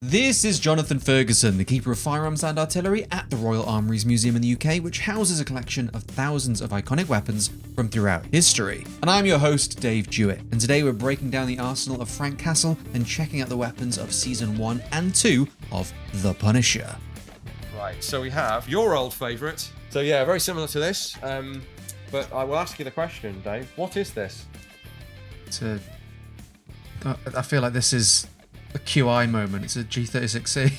This is Jonathan Ferguson, the Keeper of Firearms and Artillery at the Royal Armouries Museum in the UK, which houses a collection of thousands of iconic weapons from throughout history. And I'm your host, Dave Jewett, and today we're breaking down the arsenal of Frank Castle and checking out the weapons of Season 1 and 2 of The Punisher. Right, so we have your old favourite. So yeah, very similar to this, but I will ask you the question, Dave. What is this? I feel like this is a QI moment. It's a G36C.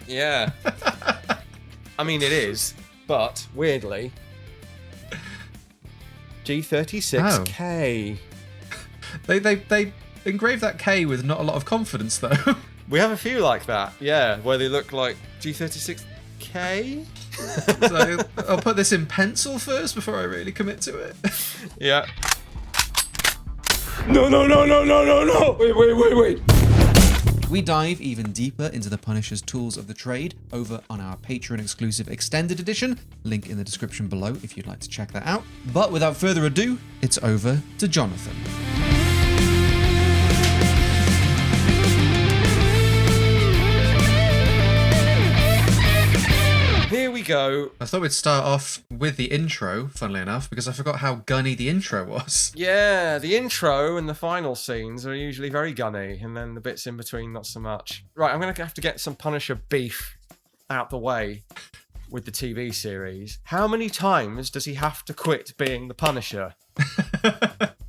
Yeah. I mean, it is, but weirdly, G36K. They engraved that K with not a lot of confidence, though. We have a few like that, yeah, where they look like G36K. So I'll put this in pencil first before I really commit to it. Yeah. No. Wait. We dive even deeper into the Punisher's tools of the trade over on our Patreon exclusive extended edition. Link in the description below if you'd like to check that out. But without further ado, it's over to Jonathan. Here we go. I thought we'd start off with the intro, funnily enough, because I forgot how gunny the intro was. Yeah, the intro and the final scenes are usually very gunny, and then the bits in between not so much. Right, I'm going to have to get some Punisher beef out the way with the TV series. How many times does he have to quit being the Punisher?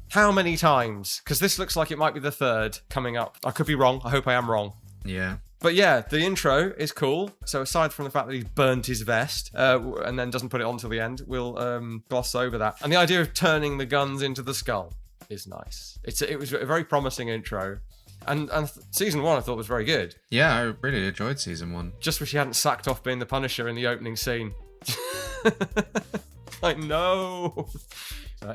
How many times? Because this looks like it might be the third coming up. I could be wrong. I hope I am wrong. Yeah. But yeah, the intro is cool. So aside from the fact that he's burnt his vest and then doesn't put it on till the end, we'll gloss over that. And the idea of turning the guns into the skull is nice. It was a very promising intro. And Season 1 I thought was very good. Yeah, I really enjoyed Season 1. Just wish he hadn't sacked off being the Punisher in the opening scene. Like, no.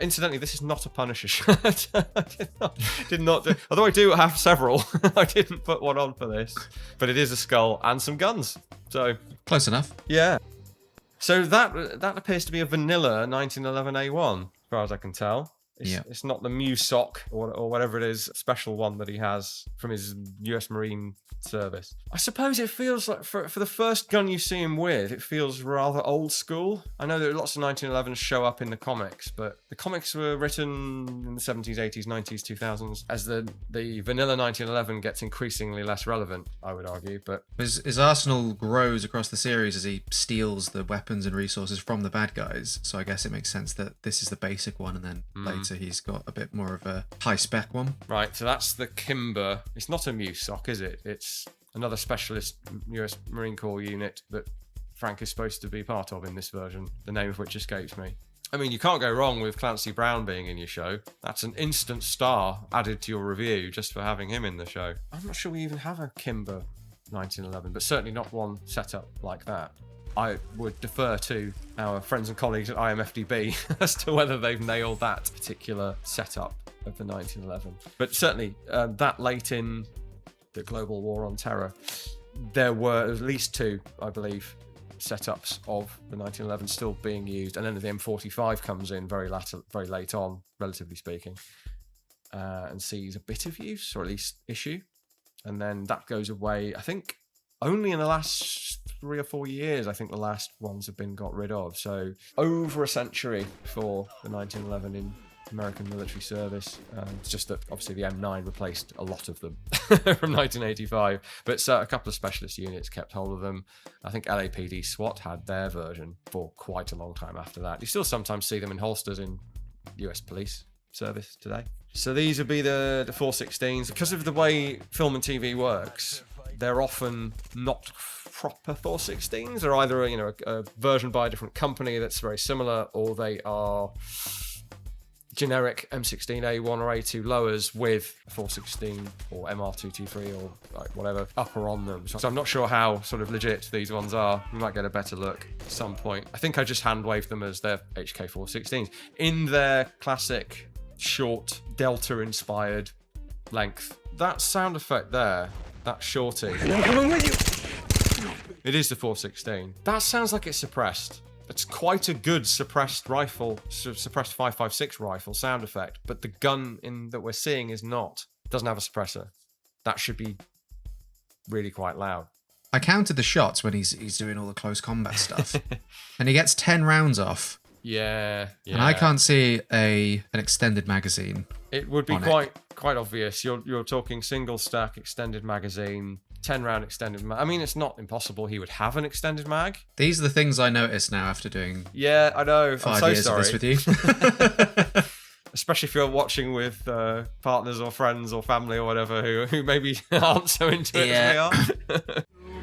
Incidentally, this is not a Punisher shirt. I did not do, although I do have several. I didn't put one on for this, but it is a skull and some guns. So close enough. Yeah. So that appears to be a vanilla 1911A1, as far as I can tell. It's not the Musoc or whatever it is, special one that he has from his US Marine service. I suppose it feels like, for the first gun you see him with, it feels rather old school. I know that lots of 1911s show up in the comics, but the comics were written in the 70s, 80s, 90s, 2000s. As the vanilla 1911 gets increasingly less relevant, I would argue. But his arsenal grows across the series as he steals the weapons and resources from the bad guys. So I guess it makes sense that this is the basic one, and then later he's got a bit more of a high-spec one. Right, so that's the Kimber. It's not a Musoc, is it? It's another specialist US Marine Corps unit that Frank is supposed to be part of in this version, the name of which escapes me. I mean, you can't go wrong with Clancy Brown being in your show. That's an instant star added to your review just for having him in the show. I'm not sure we even have a Kimber 1911, but certainly not one set up like that. I would defer to our friends and colleagues at IMFDB as to whether they've nailed that particular setup of the 1911. But certainly, that late in the global war on terror, there were at least two, I believe, setups of the 1911 still being used, and then the M45 comes in very late on, relatively speaking, and sees a bit of use, or at least issue, and then that goes away. I think only in the last 3 or 4 years, I think the last ones have been got rid of. So over a century for the 1911 in American military service. It's just that obviously the M9 replaced a lot of them from 1985, but a couple of specialist units kept hold of them. I think LAPD SWAT had their version for quite a long time after that. You still sometimes see them in holsters in US police service today. So these would be the 416s. Because of the way film and TV works, they're often not proper 416s. They're either a version by a different company that's very similar, or they are generic M16A1 or A2 lowers with 416 or MR223 or whatever upper on them. So I'm not sure how sort of legit these ones are. We might get a better look at some point. I think I just hand waved them as their HK 416s in their classic short Delta inspired length. That sound effect there, that shorty, it is the 416. That sounds like it's suppressed. It's quite a good suppressed rifle, suppressed 5.56 rifle sound effect, but the gun that we're seeing is not. It doesn't have a suppressor. That should be really quite loud. I counted the shots when he's doing all the close combat stuff, and he gets 10 rounds off. Yeah. And I can't see an extended magazine. It would be quite obvious. You're talking single stack extended magazine, 10 round extended mag. I mean, it's not impossible he would have an extended mag. These are the things I notice now after doing. Yeah, I know. 5 I'm so years sorry. of this with you. Especially if you're watching with partners or friends or family or whatever who maybe aren't so into it as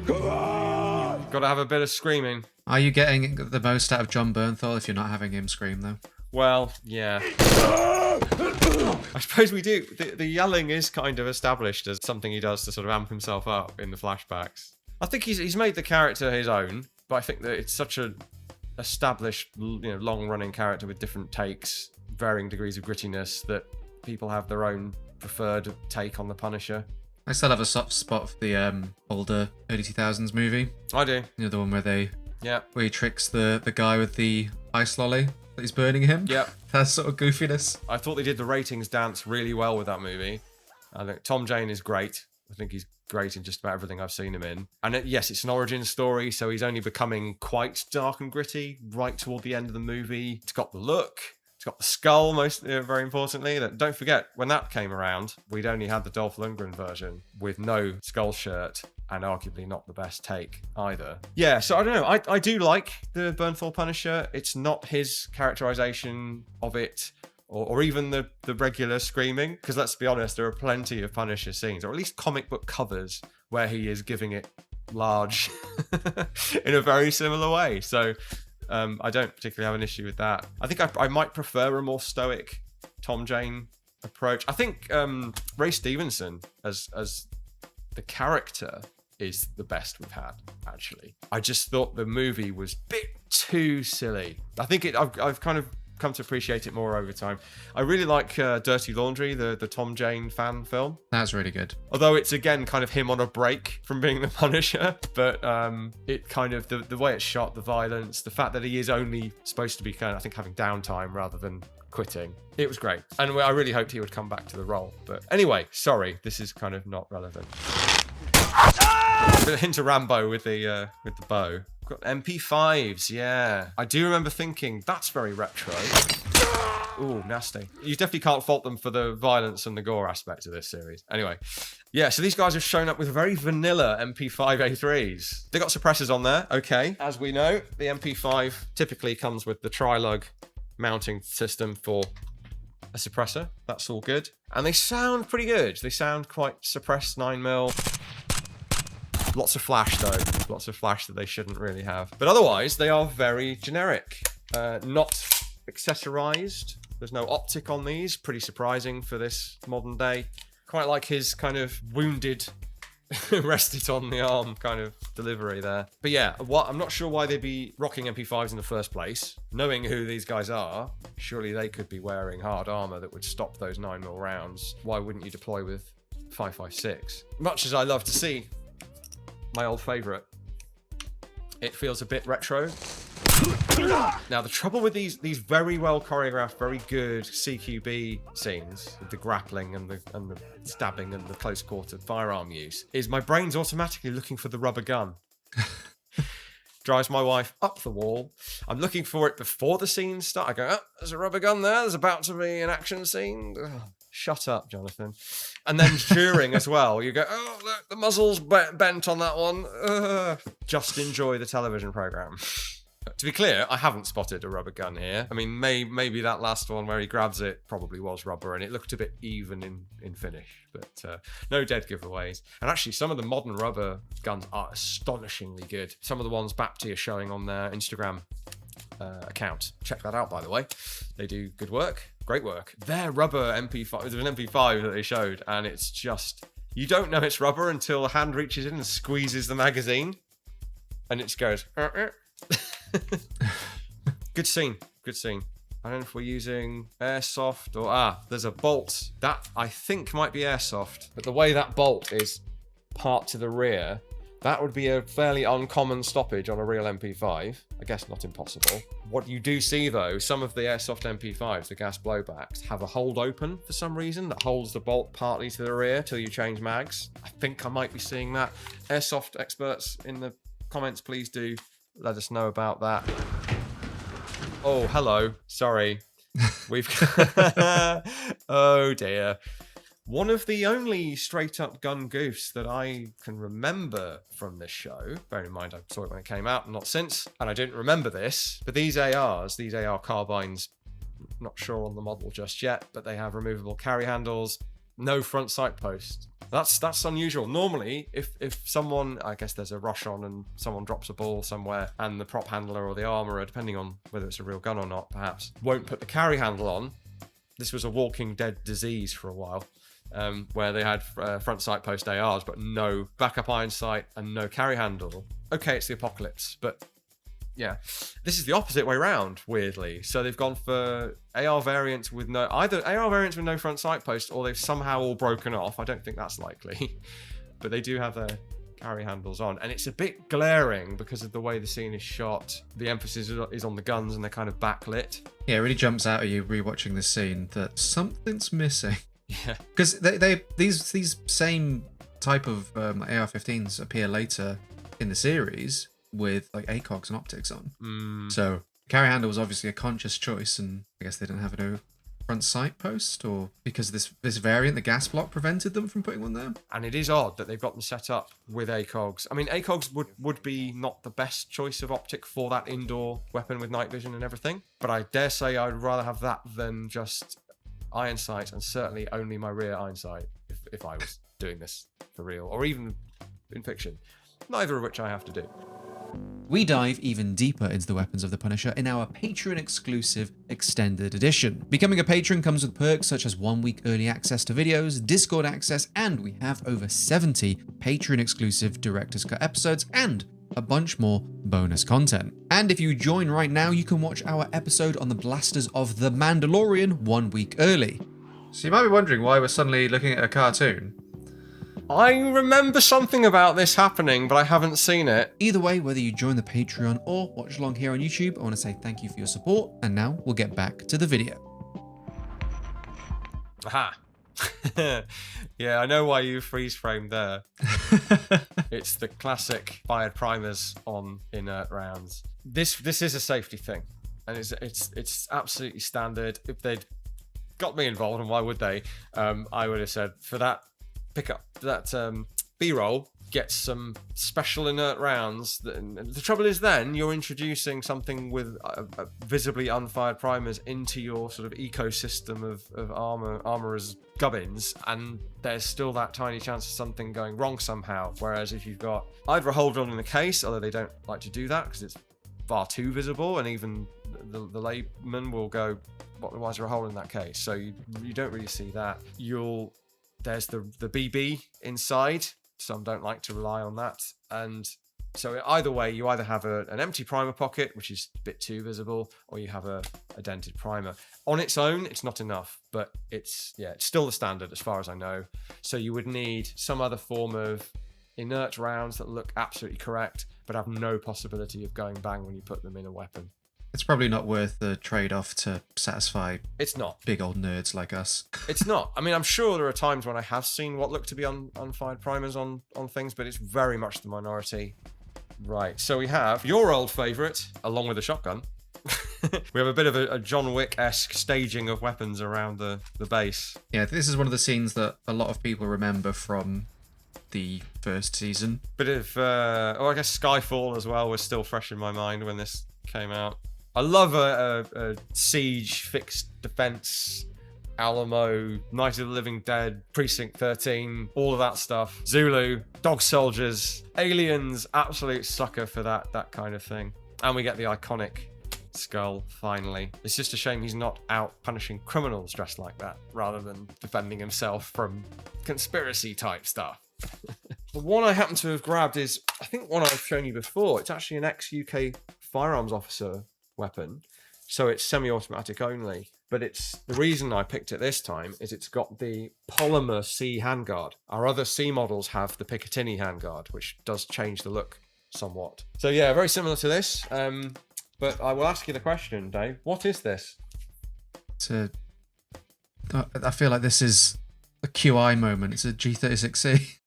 we are. Got to have a bit of screaming. Are you getting the most out of John Bernthal if you're not having him scream, though? Well, yeah. I suppose we do. The yelling is kind of established as something he does to sort of amp himself up in the flashbacks. I think he's made the character his own, but I think that it's such a established, long-running character with different takes, varying degrees of grittiness, that people have their own preferred take on the Punisher. I still have a soft spot for the older early 2000s movie. I do. You know, the one where where he tricks the guy with the ice lolly that he's burning him. Yep. That sort of goofiness. I thought they did the ratings dance really well with that movie. I think Tom Jane is great. I think he's great in just about everything I've seen him in. And yes, it's an origin story, so he's only becoming quite dark and gritty right toward the end of the movie. It's got the look. It's got the skull, very importantly. Don't forget, when that came around, we'd only had the Dolph Lundgren version with no skull shirt, and arguably not the best take either. Yeah, so I don't know. I do like the Bernthal Punisher. It's not his characterization of it, or even the regular screaming, because let's be honest, there are plenty of Punisher scenes, or at least comic book covers, where he is giving it large in a very similar way. So I don't particularly have an issue with that. I think I might prefer a more stoic Tom Jane approach. I think Ray Stevenson as the character is the best we've had, actually. I just thought the movie was a bit too silly. I think I've kind of come to appreciate it more over time. I really like Dirty Laundry, the Tom Jane fan film. That's really good. Although it's again kind of him on a break from being the Punisher, but it kind of the way it's shot, the violence, the fact that he is only supposed to be kind of, I think, having downtime rather than quitting. It was great, and I really hoped he would come back to the role. But anyway, sorry, this is kind of not relevant. A bit into Rambo with the bow. Got MP5s, yeah. I do remember thinking, that's very retro. Ooh, nasty. You definitely can't fault them for the violence and the gore aspect of this series. Anyway, yeah, so these guys have shown up with very vanilla MP5A3s. They got suppressors on there, okay. As we know, the MP5 typically comes with the tri-lug mounting system for a suppressor. That's all good. And they sound pretty good. They sound quite suppressed 9mm. Lots of flash, though. Lots of flash that they shouldn't really have. But otherwise, they are very generic. Not accessorized. There's no optic on these. Pretty surprising for this modern day. Quite like his kind of wounded, rest it on the arm kind of delivery there. But yeah, I'm not sure why they'd be rocking MP5s in the first place. Knowing who these guys are, surely they could be wearing hard armor that would stop those 9mm rounds. Why wouldn't you deploy with 5.56? Much as I love to see my old favourite, it feels a bit retro. Now, the trouble with these very well choreographed, very good CQB scenes, with the grappling and the stabbing and the close quarter firearm use, is my brain's automatically looking for the rubber gun. Drives my wife up the wall. I'm looking for it before the scenes start. I go, oh, there's a rubber gun there. There's about to be an action scene. Ugh, shut up, Jonathan. And then during as well, you go, oh, look, the muzzle's bent on that one. Ugh. Just enjoy the television program. To be clear, I haven't spotted a rubber gun here. I mean, maybe that last one where he grabs it probably was rubber, and it looked a bit even in finish. But no dead giveaways. And actually, some of the modern rubber guns are astonishingly good. Some of the ones Bapti are showing on their Instagram account. Check that out, by the way. They do good work. Great work. Their rubber MP5, there's an MP5 that they showed, and it's just, you don't know it's rubber until a hand reaches in and squeezes the magazine, and it just goes, Good scene. I don't know if we're using airsoft or there's a bolt that I think might be airsoft, but the way that bolt is part to the rear That would be a fairly uncommon stoppage on a real MP5. I guess not impossible. What you do see though, some of the airsoft MP5s, the gas blowbacks, have a hold open for some reason that holds the bolt partly to the rear till you change mags. I think I might be seeing that. Airsoft experts in the comments, please do let us know about that. Oh, hello. Sorry. We've oh dear. One of the only straight-up gun goofs that I can remember from this show, bearing in mind I saw it when it came out, not since, and I didn't remember this, but these ARs, these AR carbines, not sure on the model just yet, but they have removable carry handles, no front sight post. That's unusual. Normally, if someone, I guess there's a rush on and someone drops a ball somewhere and the prop handler or the armourer, depending on whether it's a real gun or not, perhaps, won't put the carry handle on. This was a Walking Dead disease for a while. Where they had front sight post ARs, but no backup iron sight and no carry handle. Okay, it's the apocalypse, but yeah, this is the opposite way around, weirdly. So they've gone for AR variants with no, either AR variants with no front sight post, or they've somehow all broken off. I don't think that's likely, but they do have their carry handles on, and it's a bit glaring because of the way the scene is shot. The emphasis is on the guns, and they're kind of backlit. Yeah, it really jumps out at you rewatching this scene that something's missing. Yeah, because these same type of AR-15s appear later in the series with like ACOGs and optics on. So carry handle was obviously a conscious choice, and I guess they didn't have no front sight post, or because this variant, the gas block, prevented them from putting one there. And it is odd that they've got them set up with ACOGs. I mean, ACOGs would be not the best choice of optic for that indoor weapon with night vision and everything, but I dare say I'd rather have that than just iron sight, and certainly only my rear iron sight if I was doing this for real, or even in fiction, neither of which I have to do. We dive even deeper into the weapons of the Punisher in our Patreon exclusive extended edition. Becoming a patron comes with perks such as 1 week early access to videos, Discord access, and we have over 70 Patreon exclusive director's cut episodes and a bunch more bonus content. And if you join right now, you can watch our episode on the blasters of The Mandalorian 1 week early. So you might be wondering why we're suddenly looking at a cartoon. I remember something about this happening, but I haven't seen it. Either way, whether you join the Patreon or watch along here on YouTube, I want to say thank you for your support, and now we'll get back to the video. Aha. Yeah, I know why you freeze framed there. It's the classic fired primers on inert rounds. This is a safety thing, and it's absolutely standard. If they'd got me involved, and why would they? I would have said for that pickup, that B-roll, get some special inert rounds. The trouble is then you're introducing something with visibly unfired primers into your sort of ecosystem of armorers gubbins, and there's still that tiny chance of something going wrong somehow. Whereas if you've got either a hold on in the case, although they don't like to do that because it's far too visible, and even the layman will go, why is there a hole in that case? So you don't really see that. There's the BB inside. Some don't like to rely on that, and so either way, you either have an empty primer pocket, which is a bit too visible, or you have a dented primer. On its own, it's not enough, but it's still the standard as far as I know. So you would need some other form of inert rounds that look absolutely correct, but have no possibility of going bang when you put them in a weapon. It's probably not worth the trade-off to satisfy It's not. big old nerds like us. It's not. I mean, I'm sure there are times when I have seen what look to be unfired primers on things, but it's very much the minority. Right, so we have your old favourite, along with the shotgun. We have a bit of a John Wick-esque staging of weapons around the base. Yeah, this is one of the scenes that a lot of people remember from the first season. Bit of, I guess Skyfall as well was still fresh in my mind when this came out. I love a Siege, Fixed Defense, Alamo, Night of the Living Dead, Precinct 13, all of that stuff. Zulu, Dog Soldiers, Aliens, absolute sucker for that kind of thing. And we get the iconic skull, finally. It's just a shame he's not out punishing criminals dressed like that, rather than defending himself from conspiracy type stuff. The one I happen to have grabbed is, I think, one I've shown you before. It's actually an ex-UK firearms officer weapon. So it's semi-automatic only. But the reason I picked it this time is it's got the polymer C handguard. Our other C models have the Picatinny handguard, which does change the look somewhat. So yeah, very similar to this. But I will ask you the question, Dave. What is this? I feel like this is a QI moment. It's a G36C.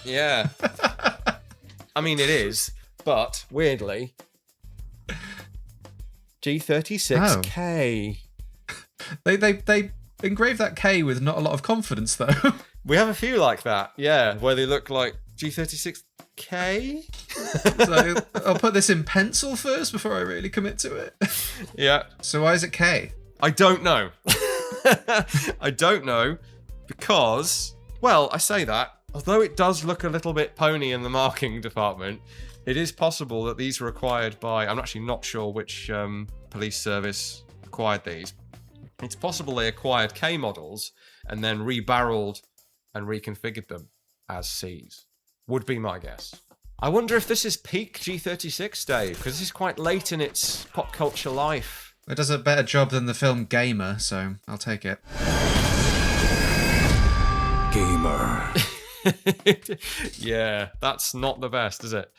Yeah. I mean, it is, but weirdly, G36K. They engraved that K with not a lot of confidence, though. We have a few like that, yeah, where they look like G36K. So I'll put this in pencil first before I really commit to it. Yeah. So why is it K? I don't know. I don't know because, well, I say that, although it does look a little bit pony in the marking department, it is possible that these were acquired by, I'm actually not sure which police service acquired these. It's possible they acquired K models and then rebarreled and reconfigured them as Cs. Would be my guess. I wonder if this is peak G36, Dave, because this is quite late in its pop culture life. It does a better job than the film Gamer, so I'll take it. Gamer. Yeah, that's not the best, is it?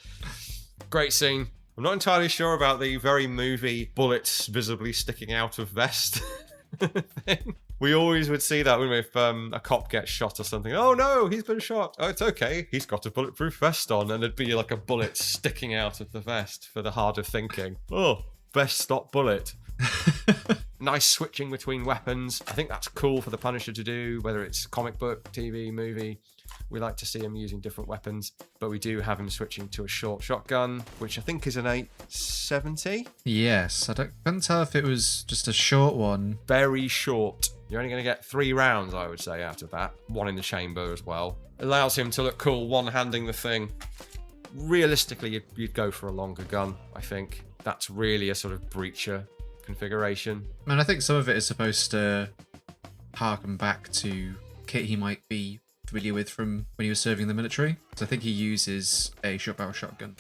Great scene. I'm not entirely sure about the very movie bullets visibly sticking out of vest thing. We always would see that when if a cop gets shot or something. Oh no, he's been shot. Oh, it's okay. He's got a bulletproof vest on, and there'd be like a bullet sticking out of the vest for the harder thinking. Oh, best stop bullet. Nice switching between weapons. I think that's cool for the Punisher to do, whether it's comic book, TV, movie. We like to see him using different weapons, but we do have him switching to a short shotgun, which I think is an 870. Yes, I couldn't tell if it was just a short one. Very short. You're only going to get 3 rounds, I would say, out of that. 1 in the chamber as well. Allows him to look cool, one-handing the thing. Realistically, you'd go for a longer gun, I think. That's really a sort of breacher configuration. And I think some of it is supposed to harken back to kit he might be familiar with from when he was serving in the military. So I think he uses a short barrel shotgun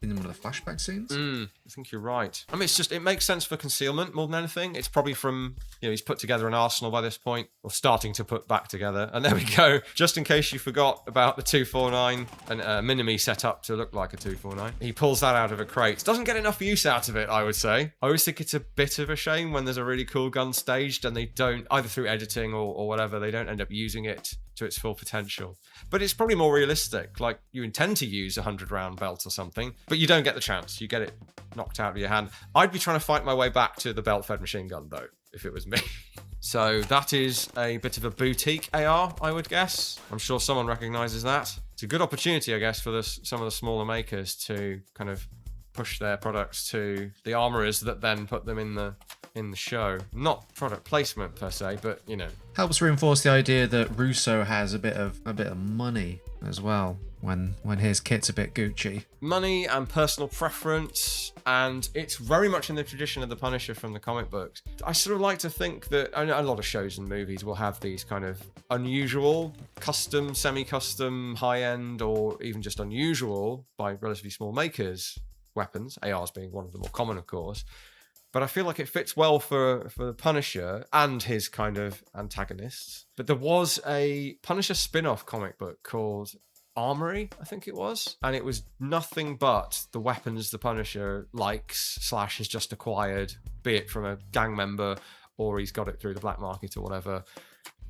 in one of the flashback scenes. I think you're right. I mean, it makes sense for concealment more than anything. It's probably from, he's put together an arsenal by this point, or starting to put back together. And there we go. Just in case you forgot about the 249 and Minimi set up to look like a 249. He pulls that out of a crate. Doesn't get enough use out of it, I would say. I always think it's a bit of a shame when there's a really cool gun staged and they don't, either through editing or whatever, they don't end up using it to its full potential. But it's probably more realistic. Like, you intend to use a 100-round belt or something, but you don't get the chance. You get it knocked out of your hand. I'd be trying to fight my way back to the belt-fed machine gun, though, if it was me. So that is a bit of a boutique AR, I would guess. I'm sure someone recognises that. It's a good opportunity, I guess, for some of the smaller makers to kind of push their products to the armourers that then put them in the show. Not product placement per se, but helps reinforce the idea that Russo has a bit of money as well when his kit's a bit Gucci. Money and personal preference, and it's very much in the tradition of the Punisher from the comic books. I sort of like to think that a lot of shows and movies will have these kind of unusual, custom, semi-custom, high-end, or even just unusual by relatively small makers weapons, ARs being one of the more common, of course. But I feel like it fits well for the Punisher and his kind of antagonists. But there was a Punisher spin-off comic book called Armory, I think it was. And it was nothing but the weapons the Punisher likes / has just acquired, be it from a gang member or he's got it through the black market or whatever.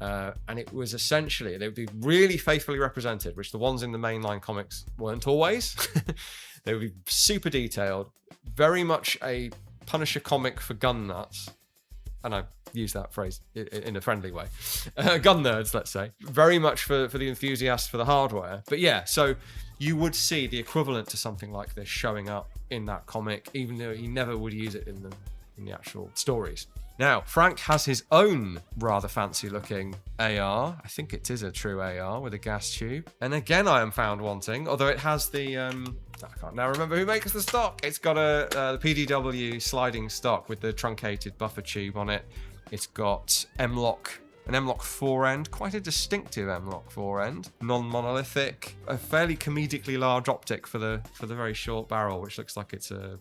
And it was essentially, they would be really faithfully represented, which the ones in the mainline comics weren't always. They would be super detailed, very much a Punisher comic for gun nuts, and I use that phrase in a friendly way. Gun nerds, let's say. Very much for the enthusiasts for the hardware. But yeah, so you would see the equivalent to something like this showing up in that comic, even though he never would use it in the actual stories. Now, Frank has his own rather fancy looking AR. I think it is a true AR with a gas tube. And again, I am found wanting, although it has the, I can't now remember who makes the stock. It's got the PDW sliding stock with the truncated buffer tube on it. It's got M-LOK an M-LOK forend, quite a distinctive M-LOK forend, non-monolithic, a fairly comedically large optic for the very short barrel, which looks like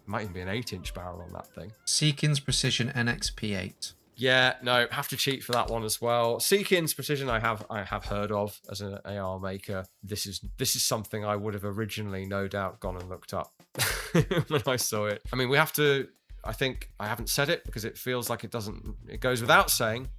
might even be an 8-inch barrel on that thing. Seekins Precision NXP8. Yeah, no, have to cheat for that one as well. Seekins Precision I have heard of as an AR maker. This is something I would have originally no doubt gone and looked up when I saw it. I mean, I think I haven't said it because it feels like it goes without saying,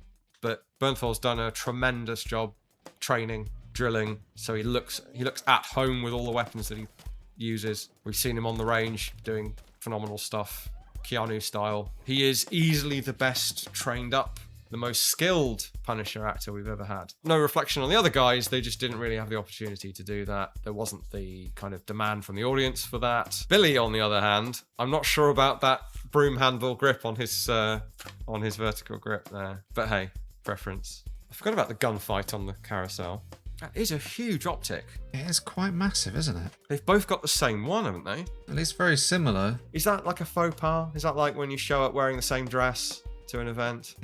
but Bernthal's done a tremendous job training, drilling, so he looks at home with all the weapons that he uses. We've seen him on the range doing phenomenal stuff. Keanu style. He is easily the best trained up, the most skilled Punisher actor we've ever had. No reflection on the other guys, they just didn't really have the opportunity to do that. There wasn't the kind of demand from the audience for that. Billy, on the other hand, I'm not sure about that broom handle grip on his vertical grip there. But hey, preference. I forgot about the gunfight on the carousel. That is a huge optic. It is quite massive, isn't it? They've both got the same one, haven't they? At least very similar. Is that like a faux pas? Is that like when you show up wearing the same dress to an event?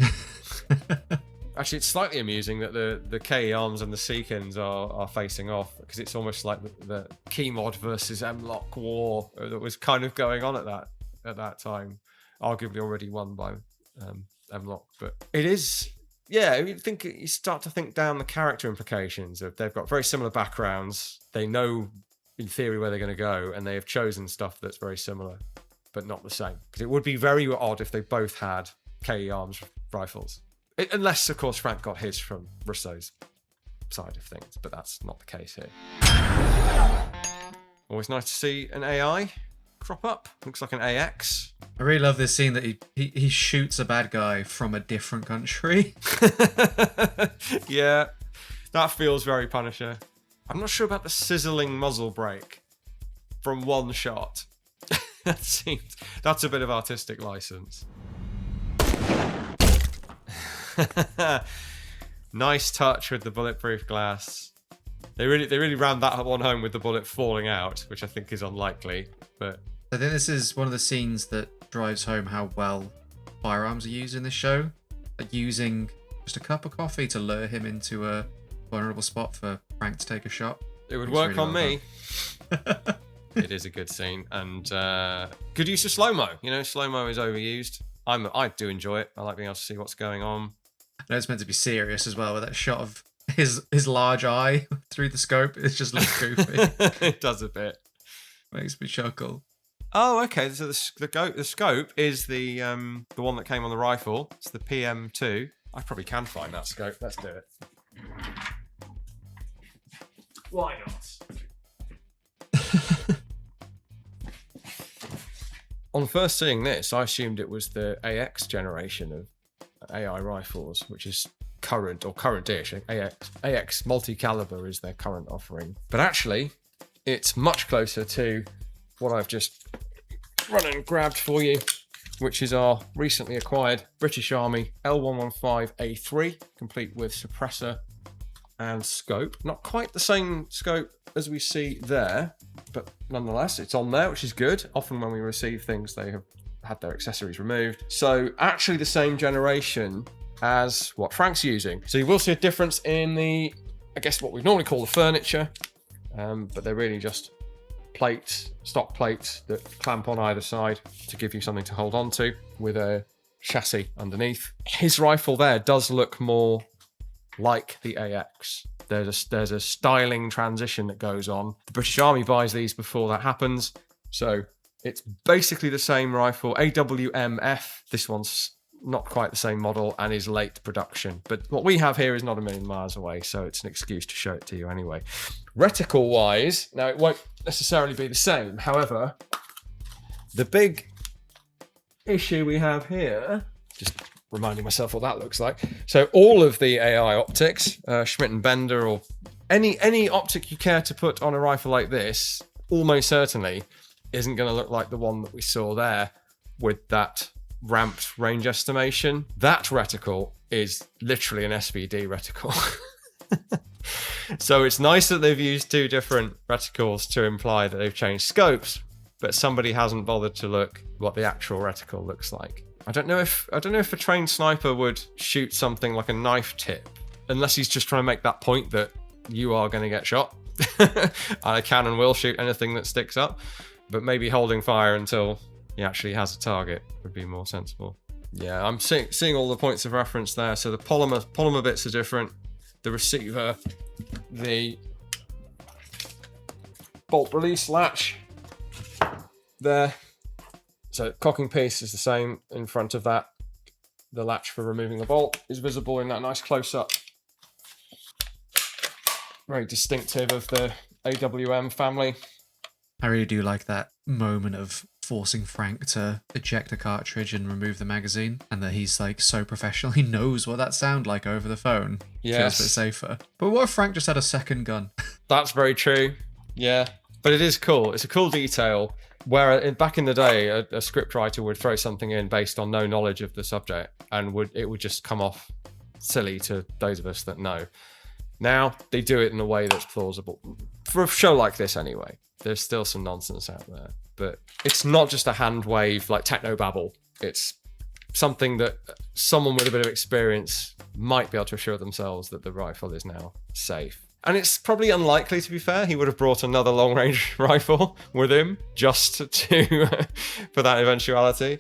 Actually, it's slightly amusing that the KE arms and the Seekins are facing off, because it's almost like the Keymod versus M-LOK war that was kind of going on at that time. Arguably already won by M-LOK, but it is. Yeah, you start to think down the character implications of they've got very similar backgrounds. They know, in theory, where they're going to go, and they have chosen stuff that's very similar, but not the same. Because it would be very odd if they both had KE arms rifles. Unless, of course, Frank got his from Russo's side of things, but that's not the case here. Always nice to see an AI crop up. Looks like an AX. I really love this scene that he shoots a bad guy from a different country. Yeah, that feels very Punisher. I'm not sure about the sizzling muzzle brake from one shot. That's a bit of artistic license. Nice touch with the bulletproof glass. They really rammed that one home with the bullet falling out, which I think is unlikely, but I think this is one of the scenes that drives home how well firearms are used in this show. Like using just a cup of coffee to lure him into a vulnerable spot for Frank to take a shot. It would work on me. It is a good scene, and good use of slow-mo. You know, slow-mo is overused. I do enjoy it. I like being able to see what's going on. I know it's meant to be serious as well, with that shot of his large eye through the scope. It just looks goofy. It does a bit. Makes me chuckle. Oh, okay. So the scope is the one that came on the rifle. It's the PM2. I probably can find that scope. Let's do it. Why not? On first seeing this, I assumed it was the AX generation of AI rifles, which is current-ish. AX multi-caliber is their current offering. But actually, it's much closer to what I've just run and grabbed for you, which is our recently acquired British Army L115A3, complete with suppressor and scope. Not quite the same scope as we see there, but nonetheless, it's on there, which is good. Often when we receive things, they have had their accessories removed. So actually the same generation as what Frank's using. So you will see a difference in the, I guess what we normally call the furniture, but they're really just plates, stock plates that clamp on either side to give you something to hold on to with a chassis underneath. His rifle there does look more like the AX. There's a styling transition that goes on. The British Army buys these before that happens, so it's basically the same rifle, AWSM-F. This one's not quite the same model and is late production, but what we have here is not a million miles away, so it's an excuse to show it to you anyway. Reticle wise, now it won't necessarily be the same. However, the big issue we have here, just reminding myself what that looks like. So all of the AI optics, Schmidt and Bender, or any optic you care to put on a rifle like this, almost certainly isn't going to look like the one that we saw there with that ramped range estimation. That reticle is literally an SVD reticle. So it's nice that they've used two different reticles to imply that they've changed scopes, but somebody hasn't bothered to look what the actual reticle looks like. I don't know if a trained sniper would shoot something like a knife tip, unless he's just trying to make that point that you are going to get shot. I can and will shoot anything that sticks up, but maybe holding fire until he actually has a target would be more sensible. Yeah, I'm seeing all the points of reference there. So the polymer bits are different. The receiver, the bolt release latch there. So cocking piece is the same in front of that. The latch for removing the bolt is visible in that nice close-up. Very distinctive of the AWM family. I really do like that moment of forcing Frank to eject a cartridge and remove the magazine, and that he's like so professional, he knows what that sounds like over the phone. Yes. Feels a bit safer. But what if Frank just had a second gun? That's very true. Yeah. But it is cool. It's a cool detail. Where back in the day, a scriptwriter would throw something in based on no knowledge of the subject, and it would just come off silly to those of us that know. Now they do it in a way that's plausible for a show like this. Anyway, there's still some nonsense out there, but it's not just a hand wave like technobabble. It's something that someone with a bit of experience might be able to assure themselves that the rifle is now safe. And it's probably unlikely, to be fair. He would have brought another long-range rifle with him just to for that eventuality.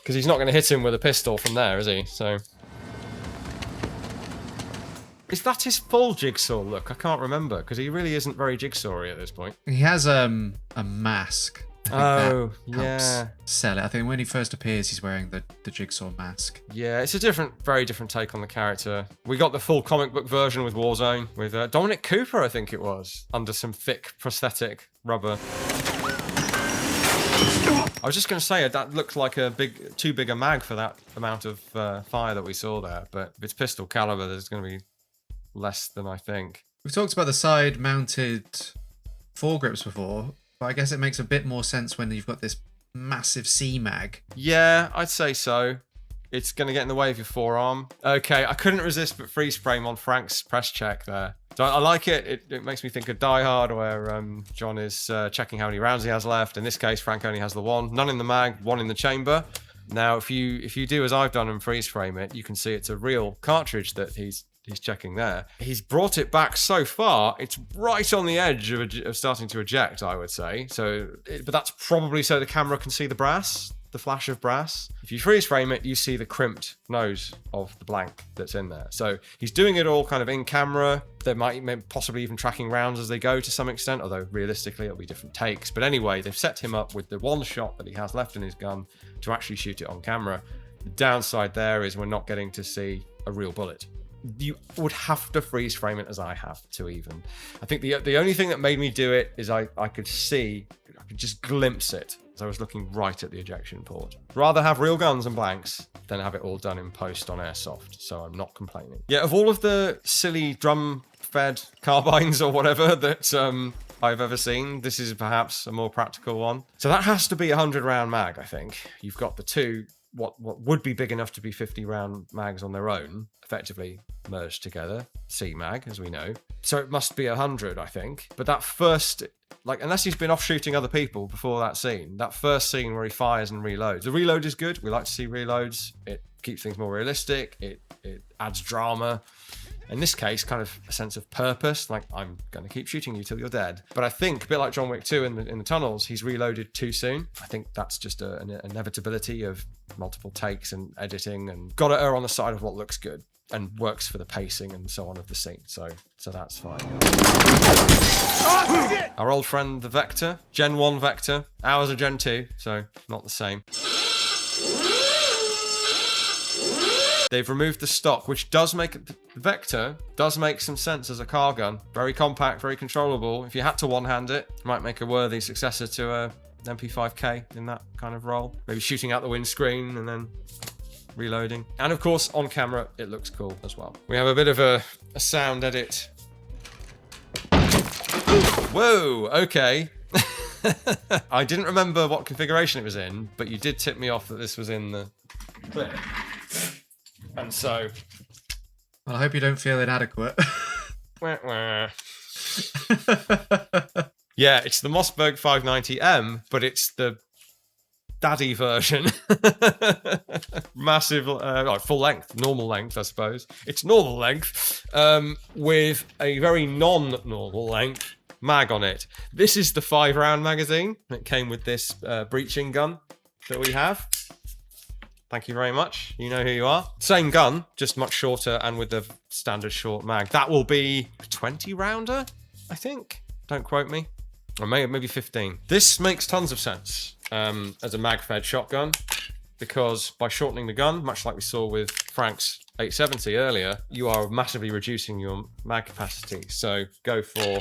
Because he's not going to hit him with a pistol from there, is he? So, is that his full Jigsaw look? I can't remember, because he really isn't very Jigsaw-y at this point. He has a mask. Oh, that helps yeah. sell it. I think when he first appears, he's wearing the Jigsaw mask. Yeah, it's a very different take on the character. We got the full comic book version with Warzone, with Dominic Cooper, I think it was, under some thick prosthetic rubber. I was just going to say, that looked like too big a mag for that amount of fire that we saw there, but if it's pistol caliber, there's going to be less than I think. We've talked about the side-mounted foregrips before, but I guess it makes a bit more sense when you've got this massive C-mag. Yeah, I'd say so. It's going to get in the way of your forearm. Okay, I couldn't resist but freeze frame on Frank's press check there. So I like it. It makes me think of Die Hard, where John is checking how many rounds he has left. In this case, Frank only has the one. None in the mag, one in the chamber. Now, if you do as I've done and freeze frame it, you can see it's a real cartridge that he's checking there. He's brought it back so far, it's right on the edge of starting to eject, I would say. But that's probably so the camera can see the brass, the flash of brass. If you freeze frame it, you see the crimped nose of the blank that's in there. So he's doing it all kind of in camera. They might possibly even tracking rounds as they go to some extent, although realistically it'll be different takes. But anyway, they've set him up with the one shot that he has left in his gun to actually shoot it on camera. The downside there is we're not getting to see a real bullet. You would have to freeze frame it as I have to even. I think the only thing that made me do it is I could just glimpse it as I was looking right at the ejection port. Rather have real guns and blanks than have it all done in post on airsoft, so I'm not complaining. Yeah, of all of the silly drum-fed carbines or whatever that I've ever seen, this is perhaps a more practical one. So that has to be a 100-round mag, I think. You've got the two what would be big enough to be 50-round mags on their own, effectively merged together, C-mag, as we know. So it must be 100, I think. But that first, unless he's been off shooting other people before that first scene where he fires and reloads. The reload is good. We like to see reloads. It keeps things more realistic. It adds drama. In this case, kind of a sense of purpose, like I'm going to keep shooting you till you're dead. But I think, a bit like John Wick 2 in the tunnels, he's reloaded too soon. I think that's just an inevitability of multiple takes and editing, and got to err on the side of what looks good and works for the pacing and so on of the scene. So that's fine. Our old friend, the Vector, Gen 1 Vector. Ours are Gen 2, so not the same. They've removed the stock, which does make the Vector does make some sense as a car gun. Very compact, very controllable. If you had to one-hand it, it might make a worthy successor to a MP5K in that kind of role. Maybe shooting out the windscreen and then reloading. And of course, on camera, it looks cool as well. We have a bit of a sound edit. Whoa, okay. I didn't remember what configuration it was in, but you did tip me off that this was in the clip. And so... Well, I hope you don't feel inadequate. Yeah, it's the Mossberg 590M, but it's the daddy version. Massive, full length, normal length, I suppose. It's normal length, with a very non-normal length mag on it. This is the 5-round magazine. It came with this breaching gun that we have. Thank you very much. You know who you are. Same gun, just much shorter and with the standard short mag. That will be a 20-rounder, I think. Don't quote me. Or maybe 15. This makes tons of sense as a mag-fed shotgun, because by shortening the gun, much like we saw with Frank's 870 earlier, you are massively reducing your mag capacity. So go for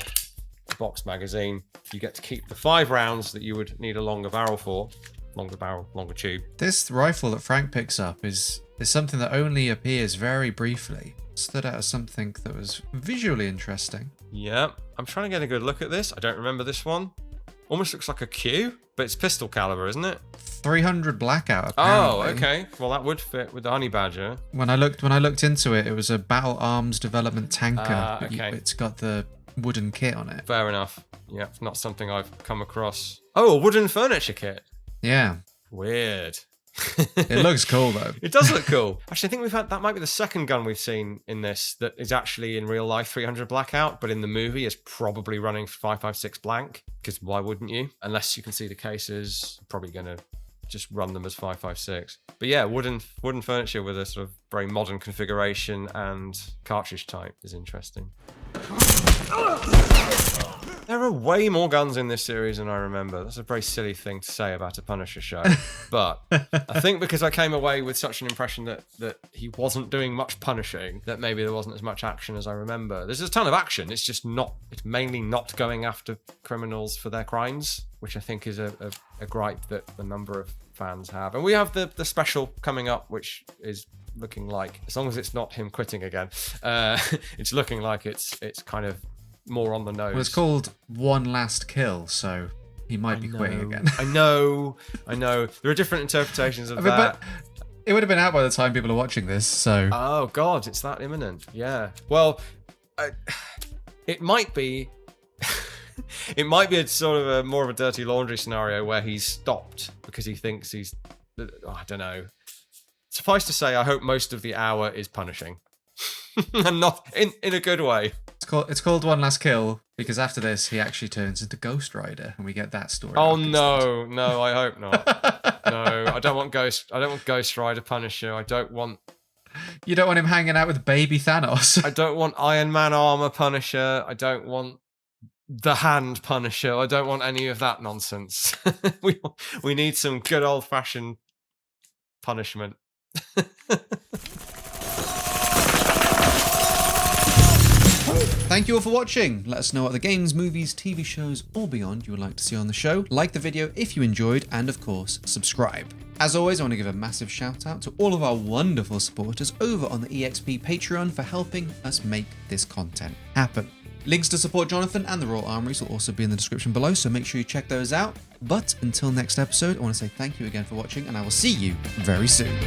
a box magazine. You get to keep the 5 rounds that you would need a longer barrel for. Longer barrel, longer tube. This rifle that Frank picks up is something that only appears very briefly. Stood out as something that was visually interesting. Yeah, I'm trying to get a good look at this. I don't remember this one. Almost looks like a Q, but it's pistol caliber, isn't it? 300 blackout, apparently. Oh, okay. Well, that would fit with the Honey Badger. When I looked into it, it was a Battle Arms Development tanker. Okay. It's got the wooden kit on it. Fair enough. Yeah, not something I've come across. Oh, a wooden furniture kit. Yeah. Weird. It looks cool though. It does look cool. Actually, I think that might be the second gun we've seen in this that is actually in real life 300 blackout, but in the movie is probably running 556 blank, because why wouldn't you? Unless you can see the cases, probably going to just run them as 556. But yeah, wooden furniture with a sort of very modern configuration and cartridge type is interesting. There are way more guns in this series than I remember. That's a very silly thing to say about a Punisher show. But I think because I came away with such an impression that he wasn't doing much punishing, that maybe there wasn't as much action as I remember. There's a ton of action. It's just it's mainly not going after criminals for their crimes, which I think is a gripe that a number of fans have. And we have the special coming up, which is looking like, as long as it's not him quitting again, it's looking like it's kind of more on the nose. Well, it's called One Last Kill, so he might be quitting again. I know. There are different interpretations of that. But it would have been out by the time people are watching this, so... Oh, God, it's that imminent. Yeah. Well, it might be... it might be a sort of more of a dirty laundry scenario where he's stopped because he thinks he's... I don't know. Suffice to say, I hope most of the hour is punishing. And not in a good way. It's called One Last Kill because after this he actually turns into Ghost Rider and we get that story. Oh no, I hope not. No, I don't want Ghost Rider Punisher. You don't want him hanging out with baby Thanos. I don't want Iron Man armor Punisher. I don't want the Hand Punisher. I don't want any of that nonsense. we need some good old fashioned punishment. Thank you all for watching. Let us know what other games, movies, TV shows, or beyond you would like to see on the show. Like the video if you enjoyed, and of course, subscribe. As always, I want to give a massive shout out to all of our wonderful supporters over on the EXP Patreon for helping us make this content happen. Links to support Jonathan and the Royal Armouries will also be in the description below, so make sure you check those out. But until next episode, I want to say thank you again for watching, and I will see you very soon.